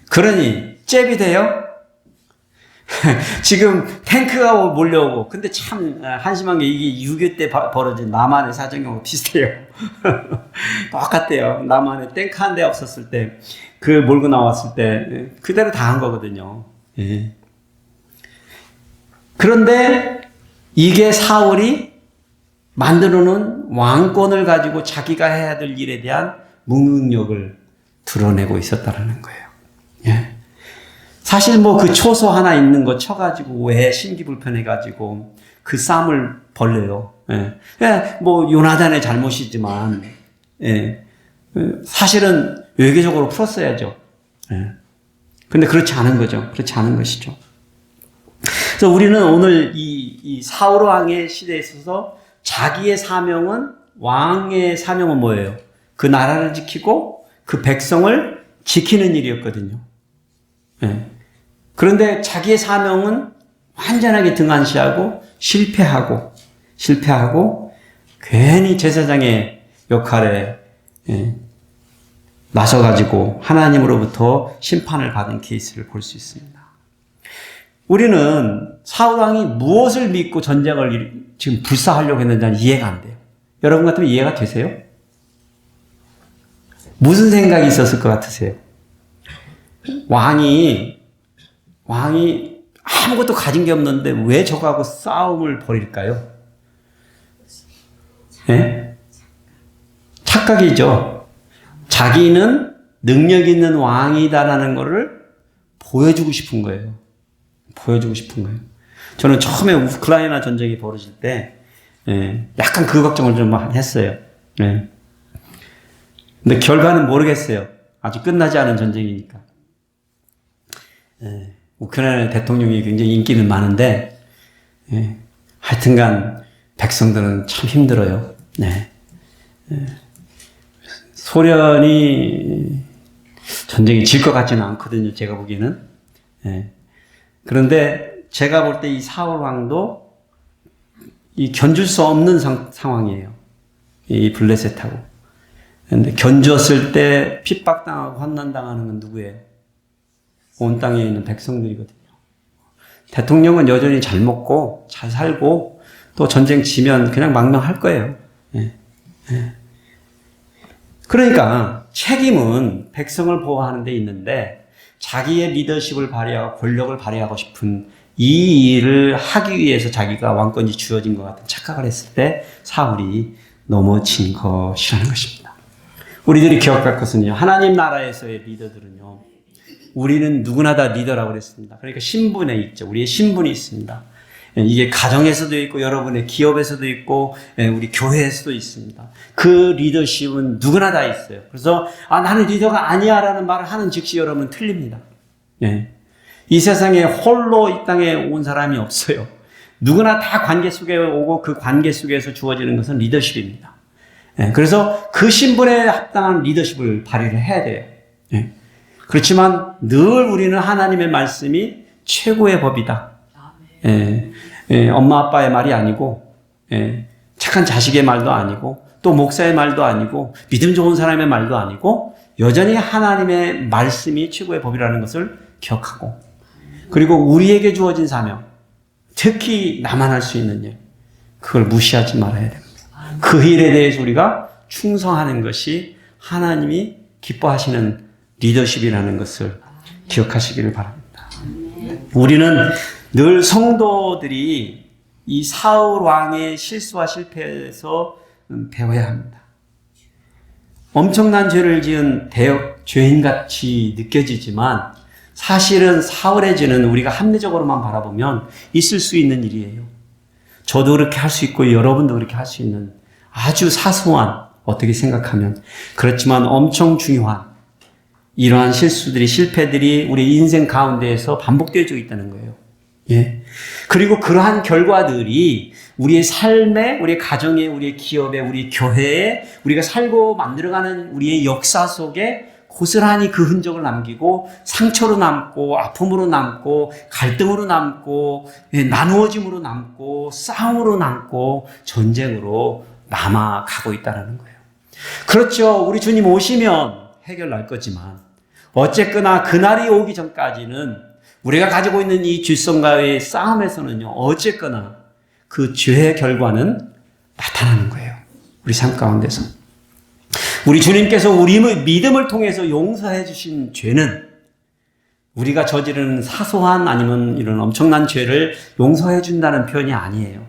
그러니 잽이 돼요? 지금 탱크가 몰려오고, 근데 참 한심한 게 이게 6.25 때 벌어진 남한의 사정하고 비슷해요. 똑같아요. 남한에 탱크 한 대 없었을 때, 그 몰고 나왔을 때 그대로 다 한 거거든요. 예. 그런데 이게 사울이 만들어놓은 왕권을 가지고 자기가 해야 될 일에 대한 무능력을 드러내고 있었다는 거예요. 예. 사실 뭐 그 초소 하나 있는 거 쳐가지고 왜 신기불편해가지고 그 쌈을 벌려요. 예. 예. 뭐 요나단의 잘못이지만 예. 사실은 외교적으로 풀었어야죠. 예. 근데 그렇지 않은 거죠. 그렇지 않은 것이죠. 그래서 우리는 오늘 이 사울 왕의 시대에 있어서 자기의 사명은, 왕의 사명은 뭐예요? 그 나라를 지키고 그 백성을 지키는 일이었거든요. 예. 그런데 자기의 사명은 완전하게 등한시하고 실패하고 괜히 제사장의 역할에 나서가지고 하나님으로부터 심판을 받은 케이스를 볼 수 있습니다. 우리는 사울 왕이 무엇을 믿고 전쟁을 지금 불사하려고 했는지는 이해가 안 돼요. 여러분 같으면 이해가 되세요? 무슨 생각이 있었을 것 같으세요? 왕이 아무것도 가진 게 없는데 왜 저거하고 싸움을 벌일까요? 네? 착각이죠. 자기는 능력 있는 왕이다라는 것을 보여주고 싶은 거예요. 저는 처음에 우크라이나 전쟁이 벌어질 때 약간 그 걱정을 좀 했어요. 근데 결과는 모르겠어요. 아직 끝나지 않은 전쟁이니까. 우크라이나 대통령이 굉장히 인기는 많은데 하여튼간 백성들은 참 힘들어요. 소련이 전쟁이 질 것 같지는 않거든요. 제가 보기에는. 그런데 제가 볼 때 이 사울 왕도 이 견줄 수 없는 상황이에요. 이 블레셋하고. 그런데 견뎠을 때 핍박당하고 환난당하는 건 누구예요? 온 땅에 있는 백성들이거든요. 대통령은 여전히 잘 먹고 잘 살고 또 전쟁 지면 그냥 망명할 거예요. 그러니까 책임은 백성을 보호하는 데 있는데 자기의 리더십을 발휘하고 권력을 발휘하고 싶은 이 일을 하기 위해서 자기가 왕권이 주어진 것 같은 착각을 했을 때 사울이 넘어진 것이라는 것입니다. 우리들이 기억할 것은요. 하나님 나라에서의 리더들은요. 우리는 누구나 다 리더라고 그랬습니다. 그러니까 신분에 있죠. 우리의 신분이 있습니다. 이게 가정에서도 있고 여러분의 기업에서도 있고 우리 교회에서도 있습니다. 그 리더십은 누구나 다 있어요. 그래서 나는 리더가 아니야 라는 말을 하는 즉시 여러분 틀립니다. 이 세상에 홀로 이 땅에 온 사람이 없어요. 누구나 다 관계 속에 오고 그 관계 속에서 주어지는 것은 리더십입니다. 그래서 그 신분에 합당한 리더십을 발휘를 해야 돼요. 그렇지만 늘 우리는 하나님의 말씀이 최고의 법이다. 엄마 아빠의 말이 아니고 착한 자식의 말도 아니고 또 목사의 말도 아니고 믿음 좋은 사람의 말도 아니고 여전히 하나님의 말씀이 최고의 법이라는 것을 기억하고 그리고 우리에게 주어진 사명 특히 나만 할 수 있는 일 그걸 무시하지 말아야 됩니다. 그 일에 대해서 우리가 충성하는 것이 하나님이 기뻐하시는 리더십이라는 것을 기억하시기를 바랍니다. 우리는 늘 성도들이 이 사울 왕의 실수와 실패에서 배워야 합니다. 엄청난 죄를 지은 대역 죄인같이 느껴지지만 사실은 사울의 죄는 우리가 합리적으로만 바라보면 있을 수 있는 일이에요. 저도 그렇게 할 수 있고 여러분도 그렇게 할 수 있는 아주 사소한 어떻게 생각하면 그렇지만 엄청 중요한 이러한 실수들이 실패들이 우리 인생 가운데에서 반복되어지고 있다는 거예요. 그리고 그러한 결과들이 우리의 삶에, 우리의 가정에, 우리의 기업에, 우리 교회에 우리가 살고 만들어가는 우리의 역사 속에 고스란히 그 흔적을 남기고 상처로 남고 아픔으로 남고 갈등으로 남고 나누어짐으로 남고 싸움으로 남고 전쟁으로 남아가고 있다는 거예요. 그렇죠. 우리 주님 오시면 해결날 거지만 어쨌거나 그날이 오기 전까지는 우리가 가지고 있는 이 죄성과의 싸움에서는요, 어쨌거나 그 죄의 결과는 나타나는 거예요. 우리 삶 가운데서. 우리 주님께서 우리의 믿음을 통해서 용서해 주신 죄는 우리가 저지르는 사소한 아니면 이런 엄청난 죄를 용서해 준다는 표현이 아니에요.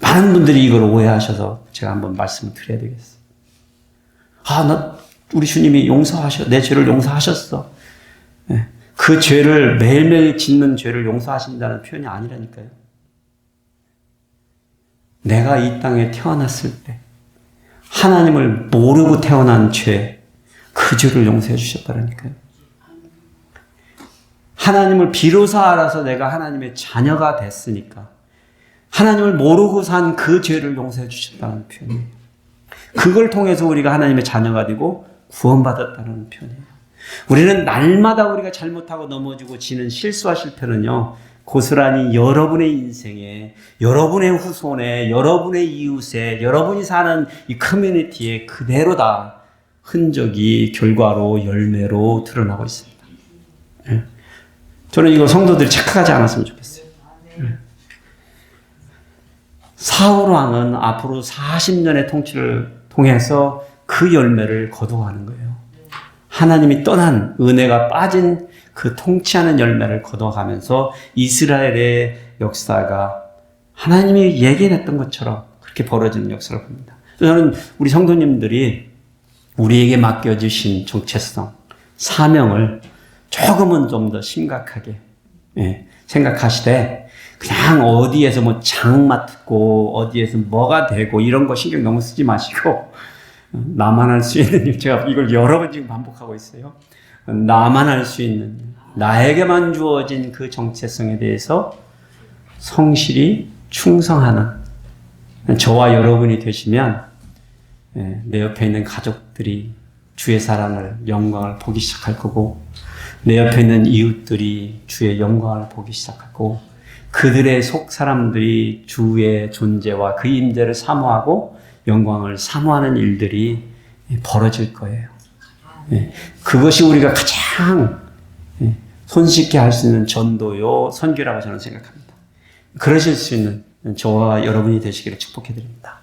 많은 분들이 이걸 오해하셔서 제가 한번 말씀을 드려야 되겠어요. 우리 주님이 내 죄를 용서하셨어. 그 죄를 매일매일 짓는 죄를 용서하신다는 표현이 아니라니까요. 내가 이 땅에 태어났을 때 하나님을 모르고 태어난 죄, 그 죄를 용서해 주셨다니까요. 하나님을 비로소 알아서 내가 하나님의 자녀가 됐으니까 하나님을 모르고 산 그 죄를 용서해 주셨다는 표현이에요. 그걸 통해서 우리가 하나님의 자녀가 되고 구원받았다는 표현이에요. 우리는 날마다 우리가 잘못하고 넘어지고 지는 실수와 실패는요, 고스란히 여러분의 인생에, 여러분의 후손에, 여러분의 이웃에, 여러분이 사는 이 커뮤니티에 그대로 다 흔적이 결과로 열매로 드러나고 있습니다. 저는 이거 성도들이 착각하지 않았으면 좋겠어요. 사울 왕은 앞으로 40년의 통치를 통해서 그 열매를 거둬가는 거예요. 하나님이 떠난 은혜가 빠진 그 통치하는 열매를 거둬가면서 이스라엘의 역사가 하나님이 예견했던 것처럼 그렇게 벌어지는 역사를 봅니다. 저는 우리 성도님들이 우리에게 맡겨주신 정체성, 사명을 조금은 좀 더 심각하게 생각하시되 그냥 어디에서 장 맡고 어디에서 뭐가 되고 이런 거 신경 너무 쓰지 마시고 나만 할 수 있는 일, 제가 이걸 여러 번 지금 반복하고 있어요. 나만 할 수 있는 일, 나에게만 주어진 그 정체성에 대해서 성실히 충성하는 저와 여러분이 되시면 내 옆에 있는 가족들이 주의 사랑을, 영광을 보기 시작할 거고 내 옆에 있는 이웃들이 주의 영광을 보기 시작하고 그들의 속 사람들이 주의 존재와 그 임재를 사모하고 영광을 사모하는 일들이 벌어질 거예요. 그것이 우리가 가장 손쉽게 할 수 있는 전도요, 선교라고 저는 생각합니다. 그러실 수 있는 저와 여러분이 되시기를 축복해 드립니다.